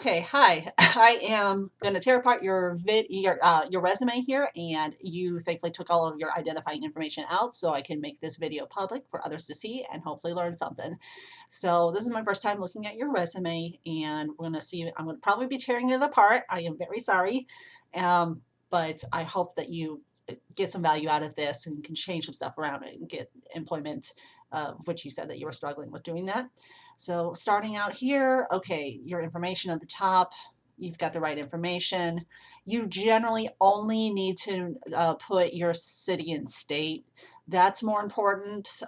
Okay, hi. I am going to tear apart your resume here, and you thankfully took all of your identifying information out, so I can make this video public for others to see and hopefully learn something. So this is my first time looking at your resume, and we're going to see. I'm going to probably be tearing it apart. I am very sorry, but I hope that you get some value out of this and can change some stuff around it and get employment, which you said that you were struggling with doing that. So starting out here, okay, your information at the top, you've got the right information. You generally only need to put your city and state. That's more important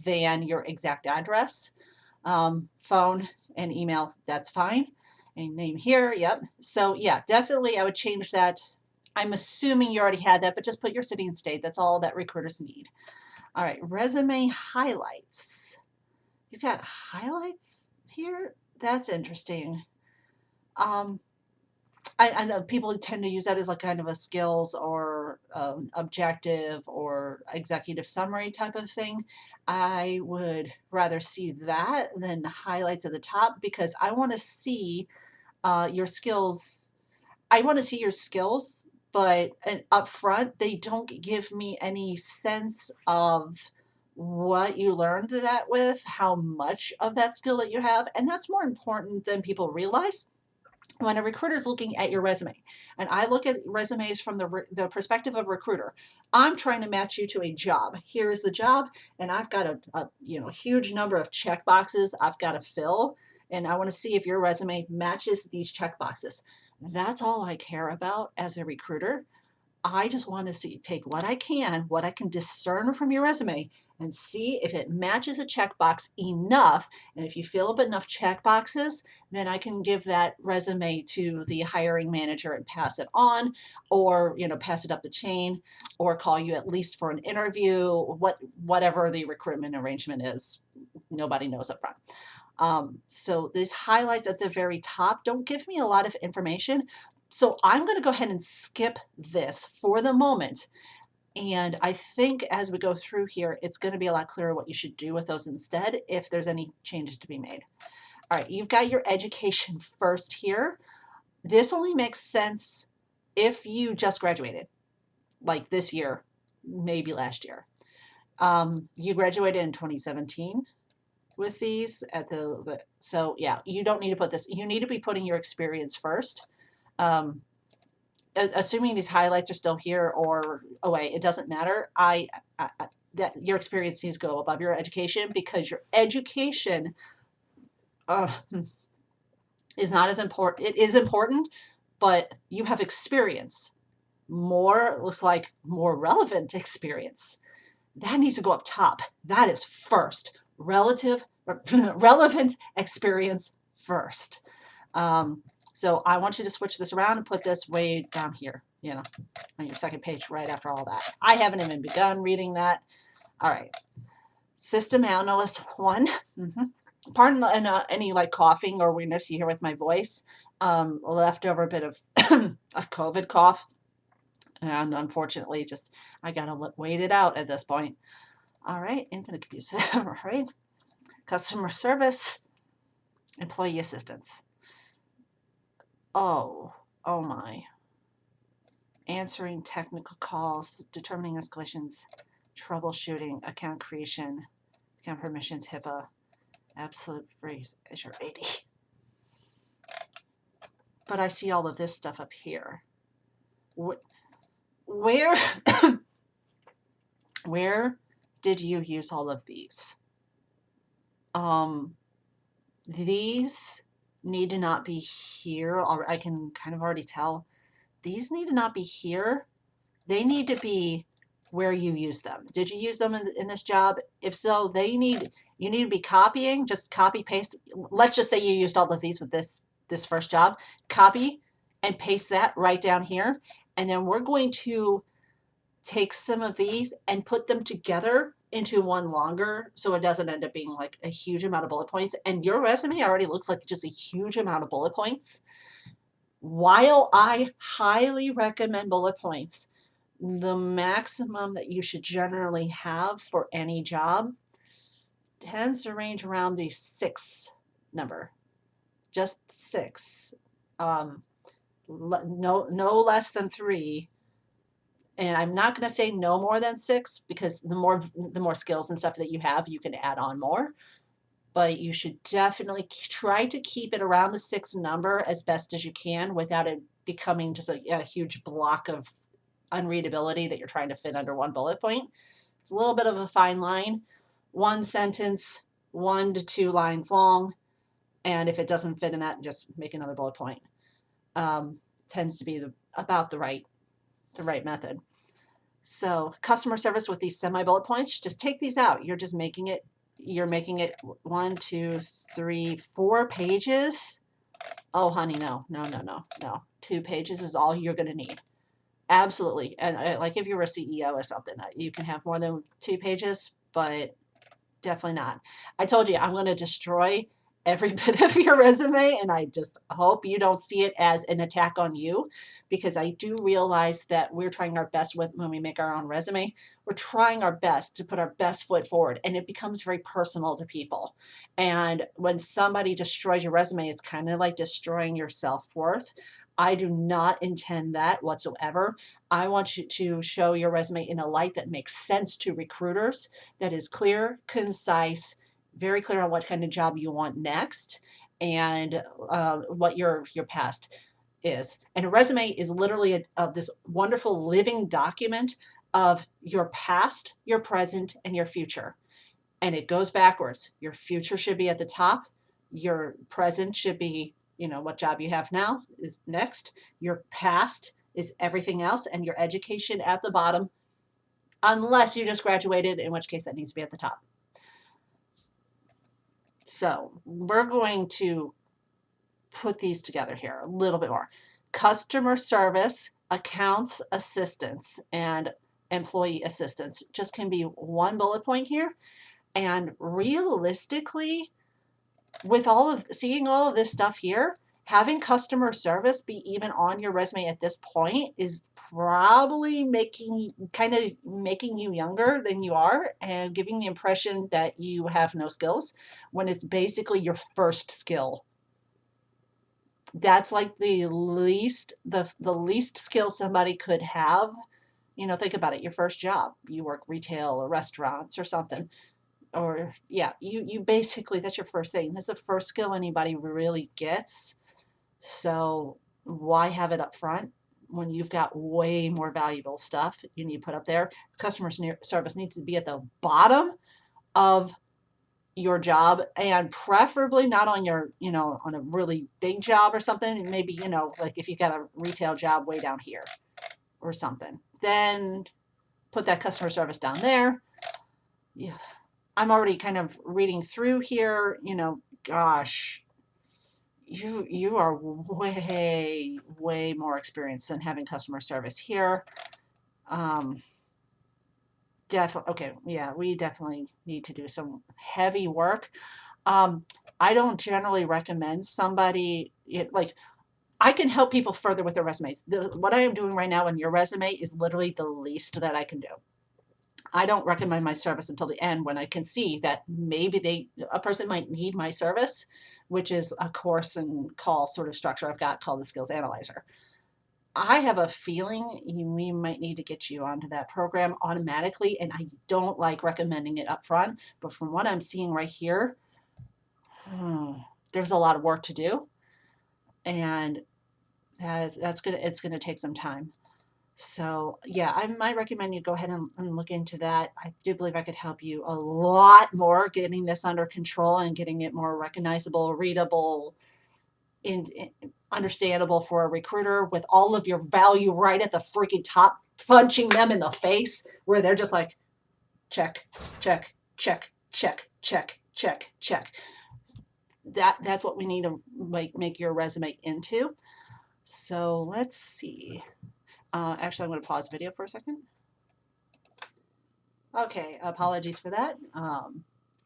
than your exact address. Phone and email, that's fine. And name here, yep. So yeah, definitely I would change that. I'm assuming you already had that, but just put your city and state. That's all that recruiters need. All right, resume highlights. You've got highlights here? That's interesting. Um, I know people tend to use that as like kind of a skills or objective or executive summary type of thing. I would rather see that than highlights at the top because I want to see your skills. I want to see your skills, but up front, they don't give me any sense of what you learned that with, how much of that skill that you have, and that's more important than people realize when a recruiter is looking at your resume. And I look at resumes from the perspective of a recruiter. I'm trying to match you to a job. Here is the job, and I've got a huge number of check boxes I've got to fill, and I want to see if your resume matches these check boxes. That's all I care about as a recruiter. I just want to see, take what I can discern from your resume and see if it matches a checkbox enough. And if you fill up enough checkboxes, then I can give that resume to the hiring manager and pass it on, or, pass it up the chain, or call you at least for an interview, whatever the recruitment arrangement is. Nobody knows up front. So these highlights at the very top don't give me a lot of information. So I'm going to go ahead and skip this for the moment. And I think as we go through here, it's going to be a lot clearer what you should do with those instead if there's any changes to be made. All right, you've got your education first here. This only makes sense if you just graduated, like this year, maybe last year. You graduated in 2017 with these at so yeah, you don't need to put this. You need to be putting your experience first. Um, Assuming these highlights are still here or away, it doesn't matter. That your experience needs to go above your education because your education uh, is not as important. It is important, but you have experience. More looks like more relevant experience. That needs to go up top. That is first. Relevant experience first. So I want you to switch this around and put this way down here, on your second page right after all that. I haven't even begun reading that. All right. System analyst 1. Pardon any like coughing or weirdness you hear with my voice. Left over a bit of a COVID cough. And unfortunately, just I got to wait it out at this point. All right. Infinite confuse. All right. Customer service, employee assistance. Oh my. Answering technical calls, determining escalations, troubleshooting, account creation, account permissions, HIPAA, absolute freeze, Azure AD. But I see all of this stuff up here. Where where did you use all of these? These need to not be here. I can kind of already tell. These need to not be here. They need to be where you use them. Did you use them in this job? If so, you need to be copying, just copy paste. Let's just say you used all of these with this first job. Copy and paste that right down here. And then we're going to take some of these and put them together into one longer so it doesn't end up being like a huge amount of bullet points. And your resume already looks like just a huge amount of bullet points. While I highly recommend bullet points, the maximum that you should generally have for any job tends to range around the 6 number. Just 6. No less than 3. And I'm not going to say no more than 6, because the more skills and stuff that you have, you can add on more. But you should definitely try to keep it around the 6 number as best as you can without it becoming just a huge block of unreadability that you're trying to fit under one bullet point. It's a little bit of a fine line. One sentence, 1 to 2 lines long, and if it doesn't fit in that, just make another bullet point. Tends to be about the right method. So customer service with these semi-bullet points, just take these out. You're making it 1, 2, 3, 4 pages. Oh, honey, no. 2 pages is all you're going to need. Absolutely. And like if you're a CEO or something, you can have more than 2 pages, but definitely not. I told you I'm going to destroy every bit of your resume, and I just hope you don't see it as an attack on you, because I do realize that we're trying our best when we make our own resume. We're trying our best to put our best foot forward, and it becomes very personal to people. And when somebody destroys your resume, it's kind of like destroying your self-worth. I do not intend that whatsoever. I want you to show your resume in a light that makes sense to recruiters, that is clear, concise, very clear on what kind of job you want next, and what your past is. And a resume is literally this wonderful living document of your past, your present, and your future. And it goes backwards. Your future should be at the top. Your present should be, what job you have now is next. Your past is everything else, and your education at the bottom, unless you just graduated, in which case that needs to be at the top. So we're going to put these together here a little bit more. Customer service, accounts assistance, and employee assistance just can be one bullet point here. And realistically, with seeing all of this stuff here, having customer service be even on your resume at this point is probably making you younger than you are, and giving the impression that you have no skills when it's basically your first skill. That's like the least skill somebody could have. Think about it. Your first job, you work retail or restaurants or something. Or you basically, that's your first thing. That's the first skill anybody really gets. So why have it up front when you've got way more valuable stuff you need to put up there? Customer service needs to be at the bottom of your job, and preferably not on your, on a really big job or something. Maybe, like if you got a retail job way down here or something, then put that customer service down there. Yeah. I'm already kind of reading through here, gosh, you are way more experienced than having customer service here. Definitely. Okay. Yeah, we definitely need to do some heavy work. I don't generally recommend somebody like, I can help people further with their resumes. What I am doing right now in your resume is literally the least that I can do. I don't recommend my service until the end, when I can see that maybe a person might need my service, which is a course and call sort of structure I've got called the Skills Analyzer. I have a feeling we might need to get you onto that program automatically, and I don't like recommending it up front, but from what I'm seeing right here, there's a lot of work to do, and it's gonna take some time. So yeah, I might recommend you go ahead and look into that. I do believe I could help you a lot more getting this under control and getting it more recognizable, readable, understandable for a recruiter, with all of your value right at the freaking top, punching them in the face, where they're just like, check, check, check, check, check, check, check. That's what we need to make your resume into. So let's see. Actually, I'm going to pause the video for a second. Okay, apologies for that.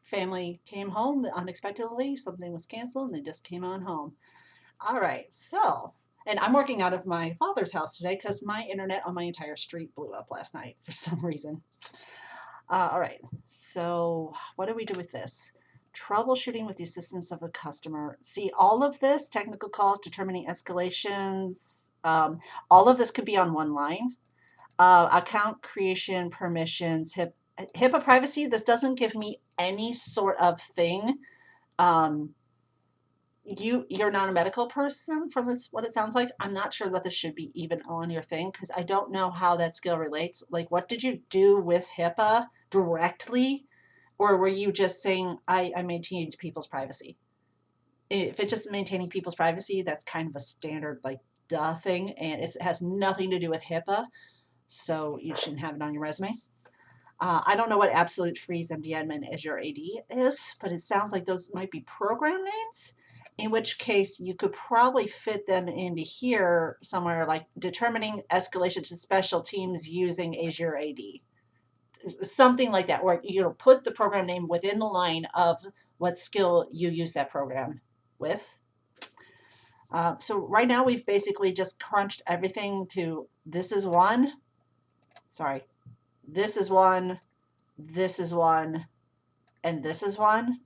Family came home unexpectedly. Something was canceled, and they just came on home. All right, so, and I'm working out of my father's house today because my internet on my entire street blew up last night for some reason. All right, so what do we do with this? Troubleshooting with the assistance of the customer. See, all of this, technical calls, determining escalations, all of this could be on one line. Account creation, permissions, HIPAA privacy. This doesn't give me any sort of thing. You're not a medical person from this, what it sounds like. I'm not sure that this should be even on your thing because I don't know how that skill relates. Like, what did you do with HIPAA directly? Or were you just saying, I maintained people's privacy? If it's just maintaining people's privacy, that's kind of a standard, like, duh thing, and it has nothing to do with HIPAA, so you shouldn't have it on your resume. I don't know what Absolute Freeze MD Admin Azure AD is, but it sounds like those might be program names, in which case you could probably fit them into here somewhere, like determining escalation to special teams using Azure AD. Something like that, where you'll put the program name within the line of what skill you use that program with. So right now we've basically just crunched everything to this is one, this is one, this is one, and this is one.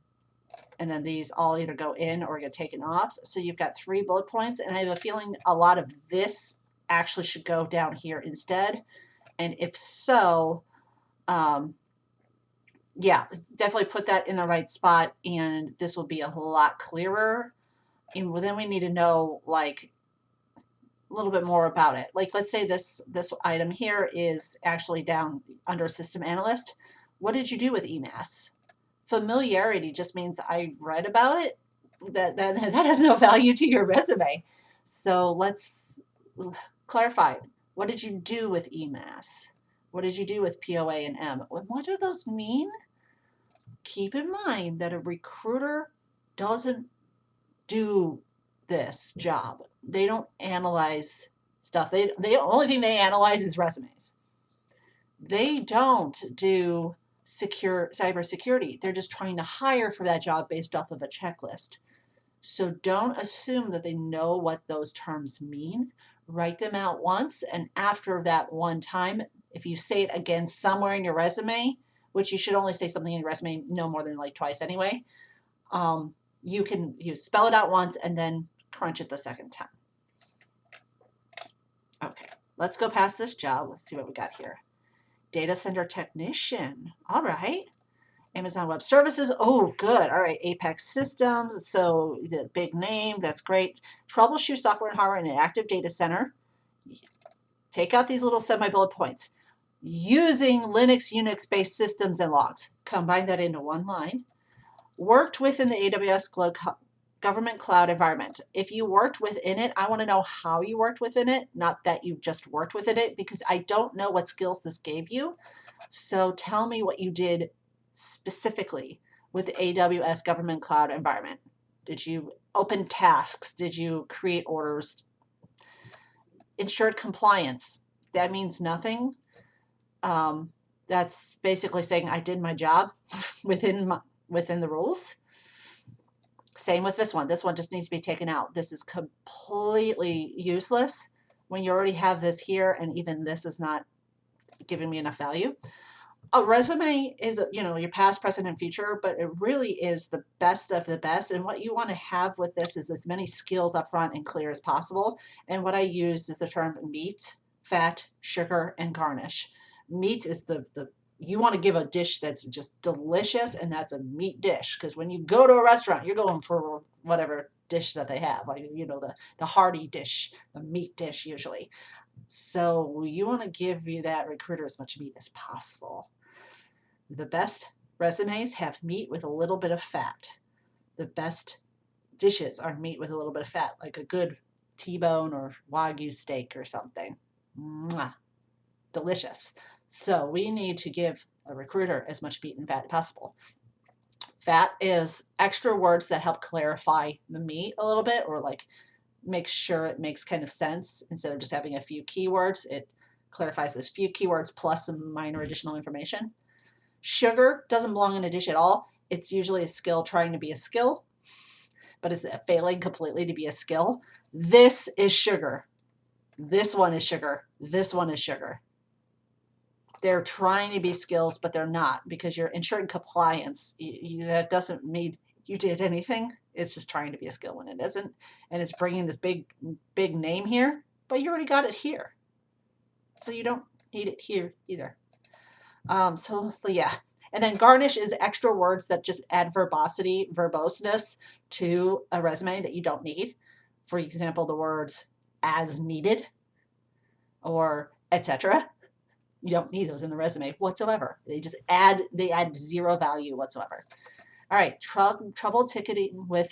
And then these all either go in or get taken off. So you've got 3 bullet points, and I have a feeling a lot of this actually should go down here instead. And if so, yeah, definitely put that in the right spot, and this will be a lot clearer. And then we need to know, like, a little bit more about it. Like, let's say this item here is actually down under System Analyst. What did you do with EMAS? Familiarity just means I read about it. That has no value to your resume. So let's clarify. What did you do with EMAS? What did you do with POA and M? What do those mean? Keep in mind that a recruiter doesn't do this job. They don't analyze stuff. The only thing they analyze is resumes. They don't do cybersecurity. They're just trying to hire for that job based off of a checklist. So don't assume that they know what those terms mean. Write them out once, and after that one time, if you say it again somewhere in your resume, which you should only say something in your resume no more than like twice anyway, you spell it out once and then crunch it the second time. Okay, let's go past this job. Let's see what we got here. Data center technician. All right. Amazon Web Services. Oh, good. All right. Apex Systems. So the big name. That's great. Troubleshoot software and hardware in an active data center. Take out these little semi-bullet points. Using Linux, Unix-based systems and logs. Combine that into one line. Worked within the AWS government cloud environment. If you worked within it, I want to know how you worked within it, not that you just worked within it, because I don't know what skills this gave you. So tell me what you did specifically with the AWS government cloud environment. Did you open tasks? Did you create orders? Ensured compliance. That means nothing. That's basically saying I did my job within the rules. Same with this one. This one just needs to be taken out. This is completely useless when you already have this here, and even this is not giving me enough value. A resume is, your past, present, and future, but it really is the best of the best. And what you want to have with this is as many skills up front and clear as possible. And what I use is the term meat, fat, sugar, and garnish. Meat is you want to give a dish that's just delicious, and that's a meat dish. Because when you go to a restaurant, you're going for whatever dish that they have, like, the hearty dish, the meat dish usually. So you want to give that recruiter as much meat as possible. The best resumes have meat with a little bit of fat. The best dishes are meat with a little bit of fat, like a good T-bone or Wagyu steak or something. Mwah. Delicious. So we need to give a recruiter as much meat and fat as possible. Fat is extra words that help clarify the meat a little bit, or like make sure it makes kind of sense. Instead of just having a few keywords, it clarifies those few keywords plus some minor additional information. Sugar doesn't belong in a dish at all. It's usually a skill trying to be a skill, but it's failing completely to be a skill. This is sugar. This one is sugar. This one is sugar. they're trying to be skills, but they're not, because you're ensuring compliance. That doesn't mean you did anything. It's just trying to be a skill when it isn't. And it's bringing this big name here, but you already got it here. So you don't need it here either. So yeah. And then garnish is extra words that just add verbosity, verboseness to a resume that you don't need. For example, the words as needed or etc. You don't need those in the resume whatsoever. They add zero value whatsoever. All right, trouble ticketing with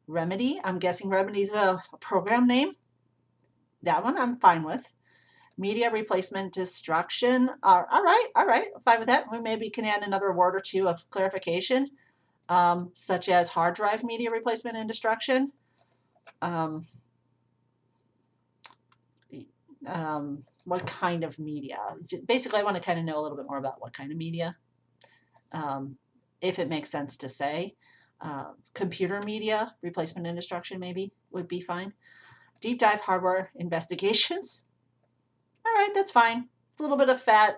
Remedy. I'm guessing Remedy is a program name. That one I'm fine with. Media replacement destruction. All right, I'm fine with that. We maybe can add another word or two of clarification, such as hard drive media replacement and destruction. What kind of media? Basically, I want to kind of know a little bit more about what kind of media, if it makes sense to say. Computer media replacement and destruction maybe would be fine. Deep dive hardware investigations. All right, that's fine. It's a little bit of fat.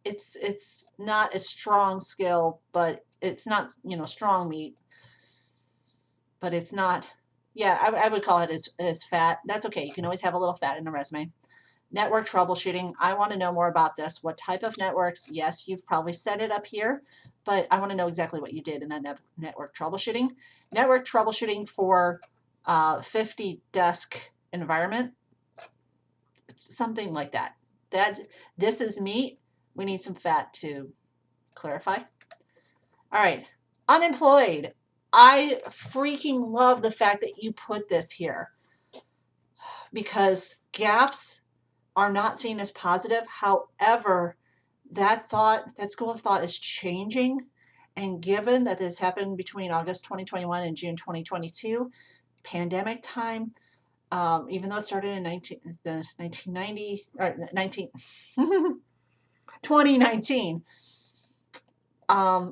It's not a strong skill, but it's not, strong meat. But it's not, yeah, I would call it as fat. That's okay. You can always have a little fat in a resume. Network troubleshooting. I want to know more about this. What type of networks? Yes, you've probably set it up here, but I want to know exactly what you did in that network troubleshooting. Network troubleshooting for 50 desk environment, something like that. This is meat. We need some fat to clarify. All right, unemployed. I freaking love the fact that you put this here, because gaps are not seen as positive. However, that school of thought is changing. And given that this happened between August 2021 and June 2022, pandemic time, even though it started in 2019, I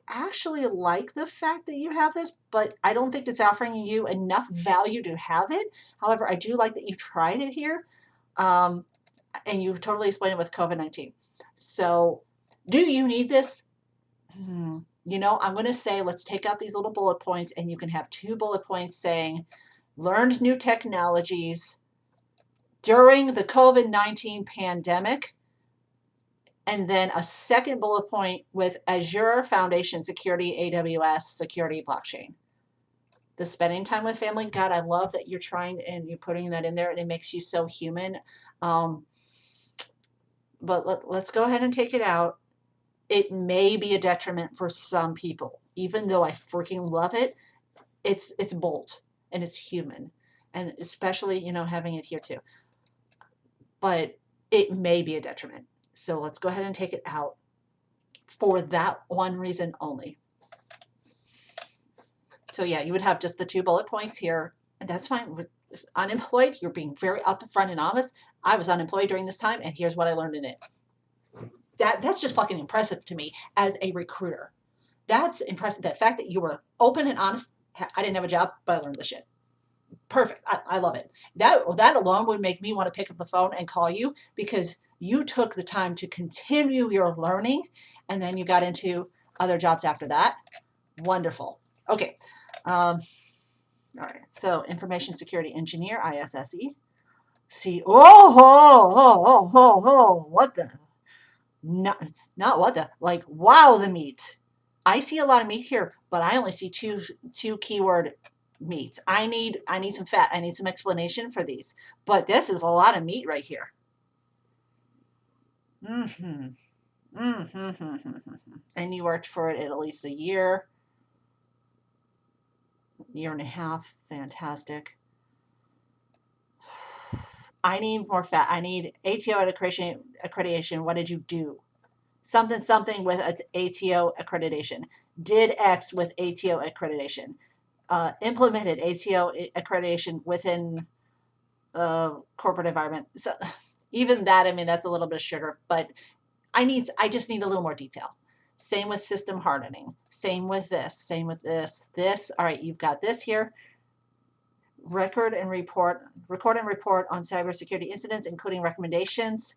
actually like the fact that you have this, but I don't think it's offering you enough value to have it. However, I do like that you tried it here, and you totally explained it with COVID-19. So do you need this? I'm going to say, let's take out these little bullet points, and you can have 2 bullet points saying, learned new technologies during the COVID-19 pandemic, and then a second bullet point with Azure Foundation Security, AWS Security, blockchain. The spending time with family. God, I love that you're trying and you're putting that in there, and it makes you so human. But let's go ahead and take it out. It may be a detriment for some people, even though I freaking love it. It's bold and it's human, and especially having it here too. But it may be a detriment. So let's go ahead and take it out for that one reason only. So yeah, you would have just the 2 bullet points here, and that's fine. Unemployed, you're being very upfront and honest. I was unemployed during this time, and here's what I learned in it. That's just fucking impressive to me as a recruiter. That's impressive. The fact that you were open and honest. I didn't have a job, but I learned this shit. Perfect. I love it. That alone would make me want to pick up the phone and call you, because you took the time to continue your learning, and then you got into other jobs after that. Wonderful. Okay. All right. So information security engineer, ISSE. See, what the? Not what the, like, wow, the meat. I see a lot of meat here, but I only see two keyword meats. I need some fat. I need some explanation for these. But this is a lot of meat right here. And you worked for it at least a year and a half. Fantastic. I need more fat. I need ATO accreditation. What did you do? Something with ATO accreditation. Did X with ATO accreditation. Implemented ATO accreditation within corporate environment. So even that, I mean, that's a little bit of sugar, but I just need a little more detail. Same with system hardening. Same with this. Same with this. All right, you've got this here. Record and report on cybersecurity incidents, including recommendations.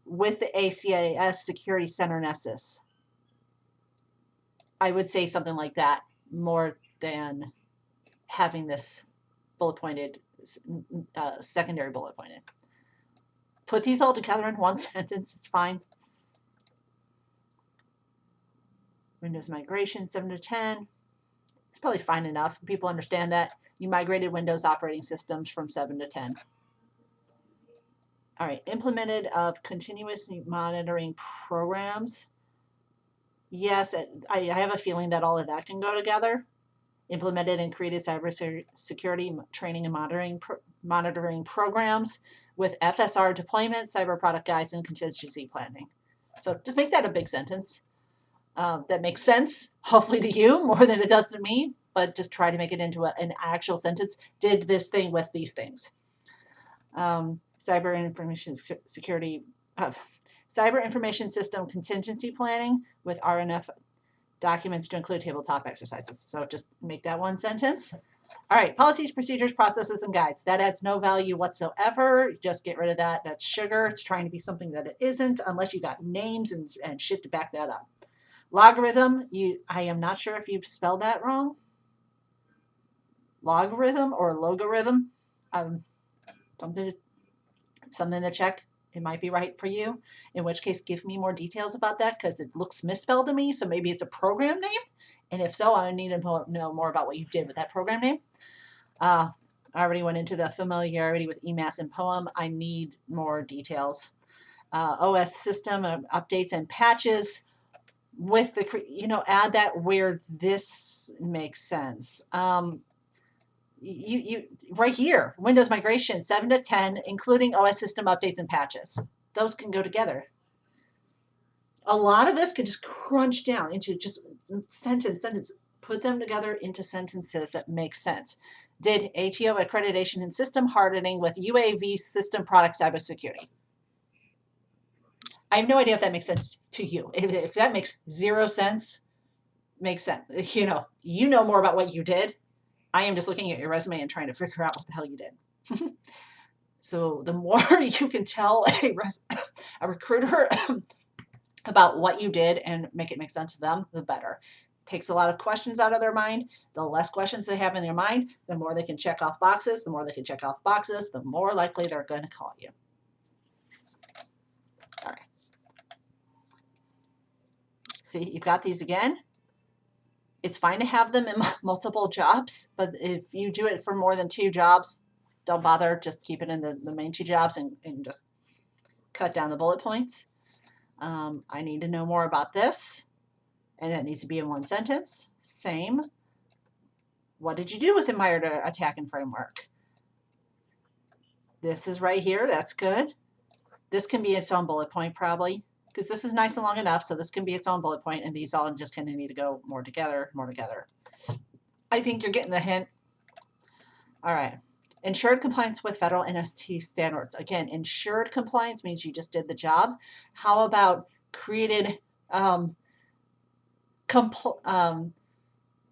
with the ACAS Security Center Nessus. I would say something like that more than having this bullet pointed, secondary bullet pointed. Put these all together in one sentence, it's fine. Windows migration, 7 to 10. It's probably fine enough. People understand that you migrated Windows operating systems from 7 to 10. All right, implemented of continuous monitoring programs. Yes, I have a feeling that all of that can go together. Implemented and created cybersecurity training and monitoring programs with FSR deployment, cyber product guides, and contingency planning. So just make that a big sentence. That makes sense, hopefully to you, more than it does to me, but just try to make it into an actual sentence. Did this thing with these things. Cyber information security, cyber information system contingency planning with RNF documents to include tabletop exercises. So just make that one sentence. All right, policies, procedures, processes, and guides. That adds no value whatsoever. Just get rid of that. That's sugar. It's trying to be something that it isn't unless you got names and shit to back that up. Logarithm, I am not sure if you've spelled that wrong. Logarithm or logarithm. Something to check. It might be right for you, in which case give me more details about that because it looks misspelled to me, so maybe it's a program name, and if so, I need to know more about what you did with that program name. I already went into the familiarity with EMAS and POEM. I need more details. OS system updates and patches with the, add that where this makes sense. Right here, Windows migration 7 to 10, including OS system updates and patches. Those can go together. A lot of this could just crunch down into just sentence. Put them together into sentences that make sense. Did ATO accreditation and system hardening with UAV system product cybersecurity. I have no idea if that makes sense to you. If that makes 0 sense, makes sense. You know more about what you did. I am just looking at your resume and trying to figure out what the hell you did. So the more you can tell a recruiter about what you did and make it make sense to them, the better. Takes a lot of questions out of their mind. The less questions they have in their mind, the more they can check off boxes. The more they can check off boxes, the more likely they're going to call you. All right. See, you've got these again. It's fine to have them in multiple jobs, but if you do it for more than 2 jobs, don't bother. Just keep it in the main 2 jobs and just cut down the bullet points. I need to know more about this, and that needs to be in 1 sentence. Same. What did you do with the MITRE ATT&CK and framework? This is right here. That's good. This can be its own bullet point probably, because this is nice and long enough, so this can be its own bullet point, and these all just kind of need to go more together. I think you're getting the hint. All right. Ensured compliance with federal NIST standards. Again, ensured compliance means you just did the job. How about created,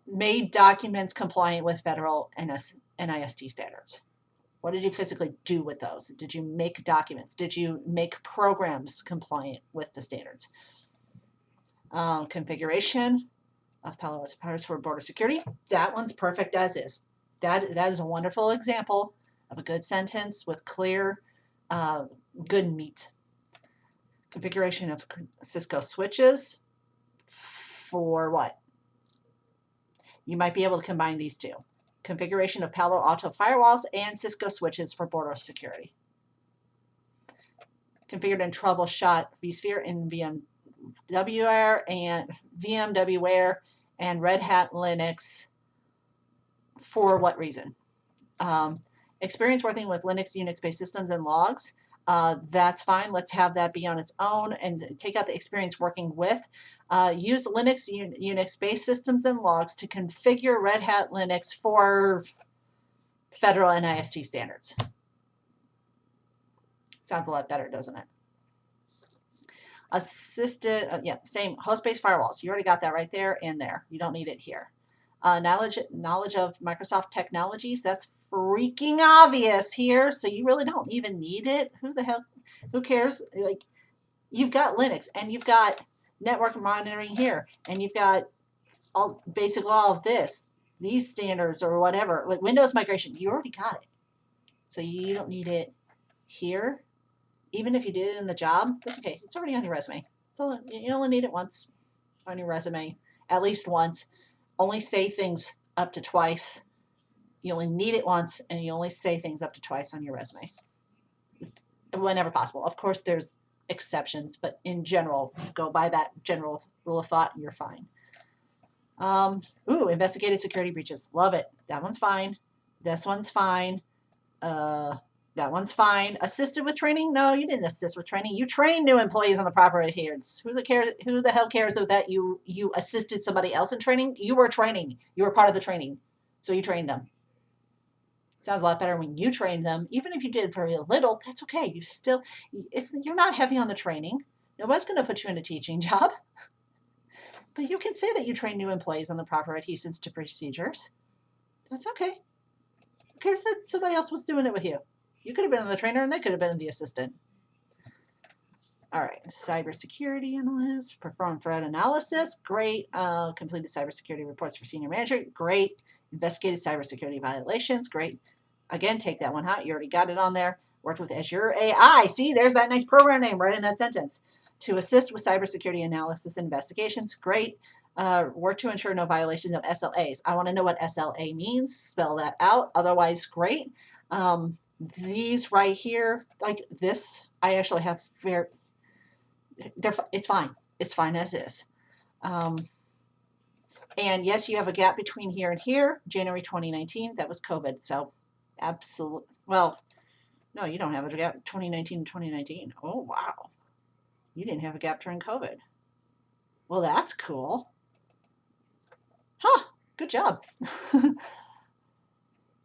made documents compliant with federal NIST standards? What did you physically do with those? Did you make documents? Did you make programs compliant with the standards? Configuration of Palo Alto Fires for border security. That one's perfect as is. That is a wonderful example of a good sentence with clear, good meat. Configuration of Cisco switches for what? You might be able to combine these 2. Configuration of Palo Alto firewalls and Cisco switches for border security. Configured and troubleshot vSphere in VMware and Red Hat Linux. For what reason? Experience working with Linux, Unix-based systems and logs. That's fine. Let's have that be on its own and take out the experience working with. Use Linux, Unix-based systems and logs to configure Red Hat Linux for federal NIST standards. Sounds a lot better, doesn't it? Assisted, same host-based firewalls. You already got that right there and there. You don't need it here. Knowledge of Microsoft technologies. That's freaking obvious here, so you really don't even need it. Who the hell? Who cares? Like, you've got Linux and you've got network monitoring here, and you've got basically all of this, these standards or whatever, like Windows migration, you already got it. So you don't need it here. Even if you did it in the job, that's okay. It's already on your resume. So you only need it once on your resume, at least once. Only say things up to twice. You only need it once, and you only say things up to twice on your resume, whenever possible. Of course, there's exceptions, but in general, go by that general rule of thought, and you're fine. Investigated security breaches. Love it. That one's fine. This one's fine. That one's fine. Assisted with training? No, you didn't assist with training. You trained new employees on the proper adherence. Who the hell cares that you assisted somebody else in training? You were training. You were part of the training. So you trained them. Sounds a lot better when you trained them. Even if you did very little, that's okay. You're not heavy on the training. Nobody's going to put you in a teaching job. But you can say that you train new employees on the proper adherence to procedures. That's okay. Who cares that somebody else was doing it with you? You could have been the trainer and they could have been the assistant. All right, cybersecurity analyst, perform threat analysis, great. Completed cybersecurity reports for senior manager, great. Investigated cybersecurity violations, great. Again, take that one out. You already got it on there. Worked with Azure AI. See, there's that nice program name right in that sentence. To assist with cybersecurity analysis and investigations, great. Work to ensure no violations of SLAs. I want to know what SLA means. Spell that out. Otherwise, great. These right here, like this, I actually have it's fine. It's fine as is. And yes, you have a gap between here and here, January 2019. That was COVID. So absolutely. Well, no, you don't have a gap 2019 to 2019. Oh, wow. You didn't have a gap during COVID. Well, that's cool. Huh. Good job.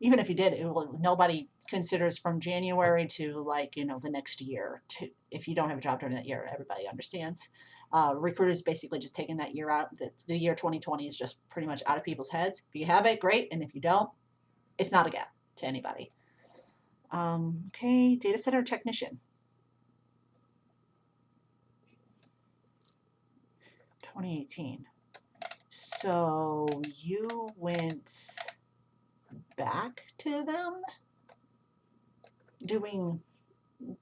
Even if you did, nobody considers from January to the next year. If you don't have a job during that year, everybody understands. Recruiters basically just taking that year out. The year 2020 is just pretty much out of people's heads. If you have it, great. And if you don't, it's not a gap to anybody. Okay, data center technician. 2018. So you went back to them doing,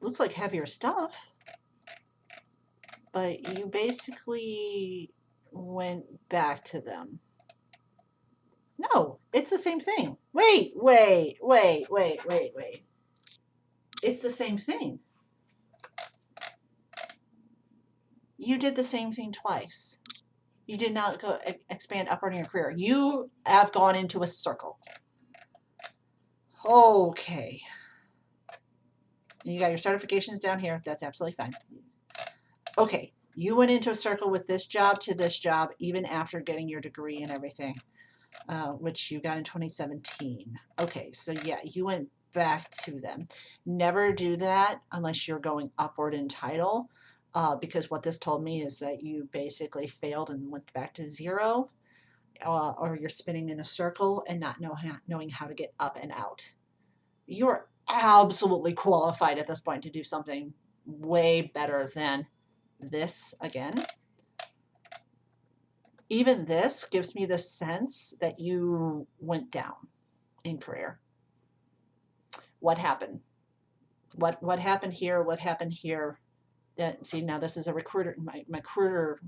looks like heavier stuff, but you basically went back to them. No, it's the same thing. Wait. It's the same thing. You did the same thing twice. You did not go expand upward in your career. You have gone into a circle. Okay. You got your certifications down here. That's absolutely fine. Okay. You went into a circle with this job to this job, even after getting your degree and everything, which you got in 2017. Okay. So yeah, you went back to them. Never do that unless you're going upward in title. Because what this told me is that you basically failed and went back to zero, or you're spinning in a circle and not knowing how to get up and out. You're absolutely qualified at this point to do something way better than this again. Even this gives me the sense that you went down in career. What happened? What happened here? What happened here? See, now this is a recruiter. My recruiter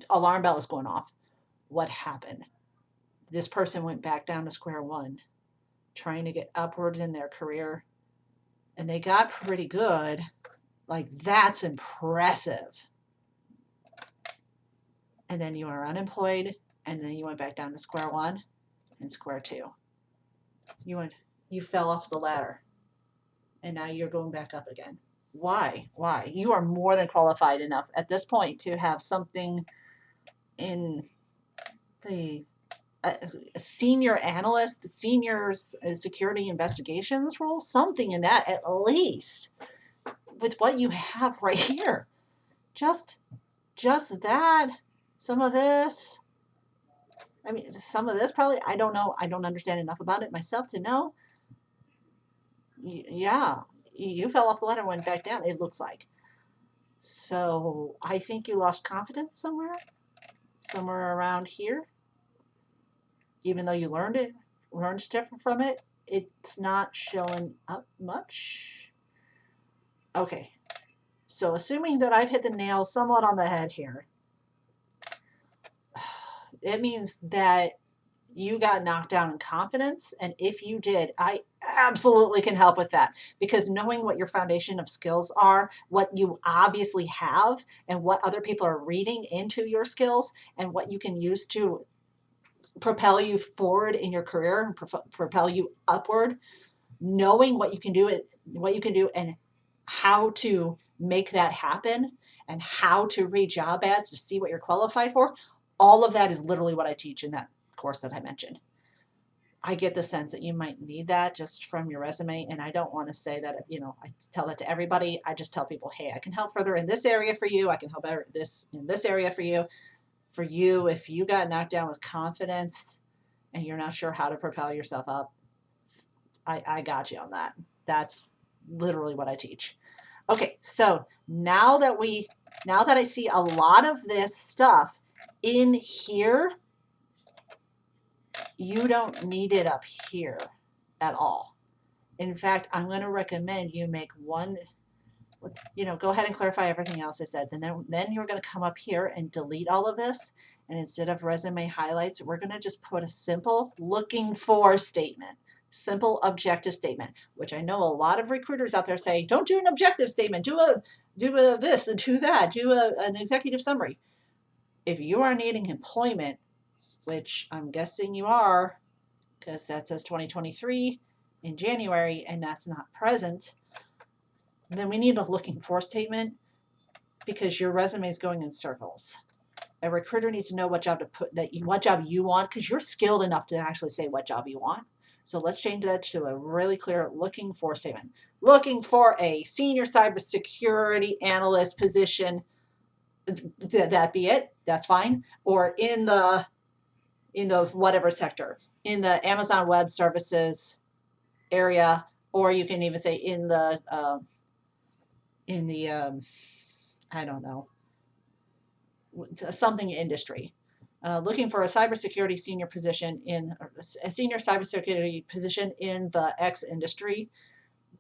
alarm bell is going off. What happened? This person went back down to square one, trying to get upwards in their career, and they got pretty good. Like, that's impressive. And then you were unemployed, and then you went back down to square one and square two. You fell off the ladder, and now you're going back up again. Why? You are more than qualified enough at this point to have something in the a senior analyst, senior security investigations role, something in that at least, with what you have right here. Just that, some of this. I mean, some of this probably, I don't know. I don't understand enough about it myself to know. Yeah. You fell off the ladder and went back down, it looks like. So I think you lost confidence somewhere around here. Even though you learned stuff from it, it's not showing up much. Okay, so assuming that I've hit the nail somewhat on the head here, it means that you got knocked down in confidence. And if you did, I absolutely can help with that, because knowing what your foundation of skills are, what you obviously have, and what other people are reading into your skills, and what you can use to propel you forward in your career and propel you upward, knowing what you can do and how to make that happen, and how to read job ads to see what you're qualified for, all of that is literally what I teach in that course that I mentioned. I get the sense that you might need that just from your resume. And I don't want to say that, I tell that to everybody. I just tell people, hey, I can help further in this area for you. I can help better in this area for you. For you, if you got knocked down with confidence and you're not sure how to propel yourself up, I got you on that. That's literally what I teach. Okay, so now that I see a lot of this stuff in here, you don't need it up here at all. In fact, I'm going to recommend you make one, go ahead and clarify everything else I said. And then you're going to come up here and delete all of this. And instead of resume highlights, we're going to just put a simple looking for statement, simple objective statement, which I know a lot of recruiters out there say, don't do an objective statement, do this and do that, an executive summary. If you are needing employment, which I'm guessing you are, because that says 2023 in January and that's not present, then we need a looking for statement, because your resume is going in circles. A recruiter needs to know what job you want, because you're skilled enough to actually say what job you want. So let's change that to a really clear looking for statement. Looking for a senior cybersecurity analyst position. That be it. That's fine. Or in the whatever sector, in the Amazon Web Services area, or you can even say in the I don't know, something industry. Looking for a cybersecurity senior position a senior cybersecurity position in the X industry.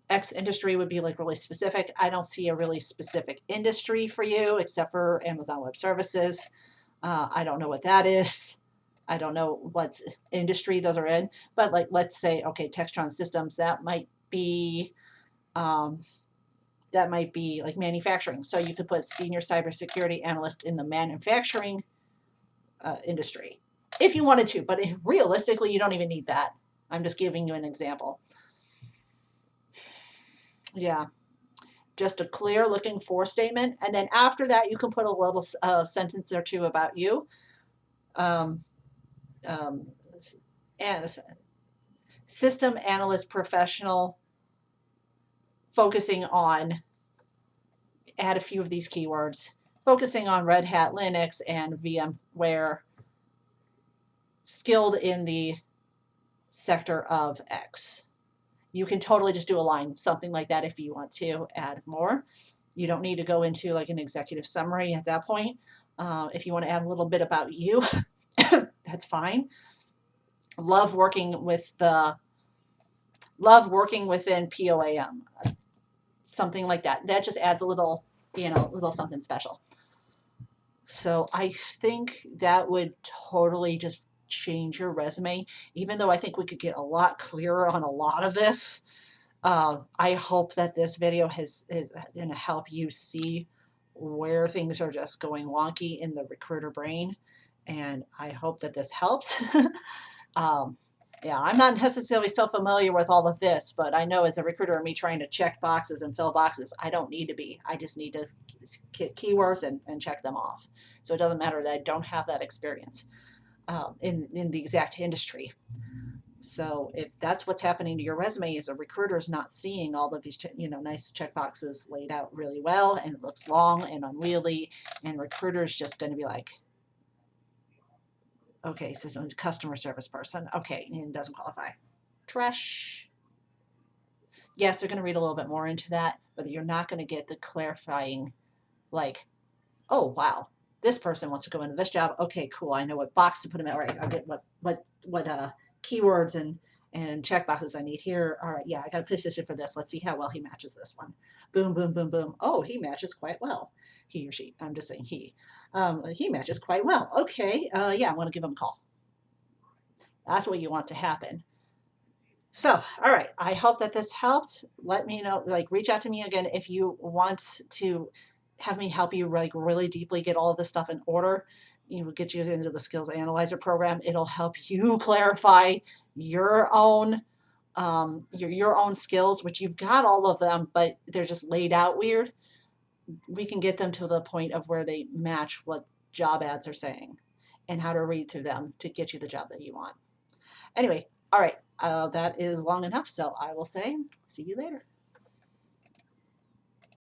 X industry would be like really specific. I don't see a really specific industry for you except for Amazon Web Services. I don't know what that is. I don't know what industry those are in, but like, let's say, okay, Textron Systems, that might be like manufacturing. So you could put senior cybersecurity analyst in the manufacturing industry if you wanted to, but realistically, you don't even need that. I'm just giving you an example. Yeah, just a clear looking for statement. And then after that, you can put a little sentence or two about you. And system analyst professional, focusing on, add a few of these keywords, focusing on Red Hat, Linux, and VMware, skilled in the sector of X. You can totally just do a line, something like that, if you want to add more. You don't need to go into like an executive summary at that point. If you want to add a little bit about you, that's fine. Love working within POAM, something like that. That just adds a little something special. So I think that would totally just change your resume, even though I think we could get a lot clearer on a lot of this. I hope that this video is going to help you see where things are just going wonky in the recruiter brain. And I hope that this helps. Yeah, I'm not necessarily so familiar with all of this, but I know as a recruiter and me trying to check boxes and fill boxes, I don't need to be. I just need to get keywords and check them off. So it doesn't matter that I don't have that experience in the exact industry. So if that's what's happening to your resume, is a recruiter is not seeing all of these nice check boxes laid out really well, and it looks long and unwieldy, and recruiter's just going to be like, okay, so customer service person. Okay, and doesn't qualify. Trash. Yes, they're going to read a little bit more into that, but you're not going to get the clarifying like, oh wow, this person wants to go into this job. Okay, cool. I know what box to put them in. All right, I get what keywords and check boxes I need here. All right, yeah, I got a position for this. Let's see how well he matches this one. Boom, boom, boom, boom. Oh, he matches quite well. He or she. I'm just saying he. He matches quite well. Okay, yeah, I'm going to give him a call. That's what you want to happen. So, all right. I hope that this helped. Let me know, like, reach out to me again if you want to have me help you, like, really deeply get all of this stuff in order. You will get you into the Skills Analyzer program. It'll help you clarify your own your own skills, which you've got all of them, but they're just laid out weird. We can get them to the point of where they match what job ads are saying and how to read through them to get you the job that you want. Anyway, all right, that is long enough, so I will say see you later.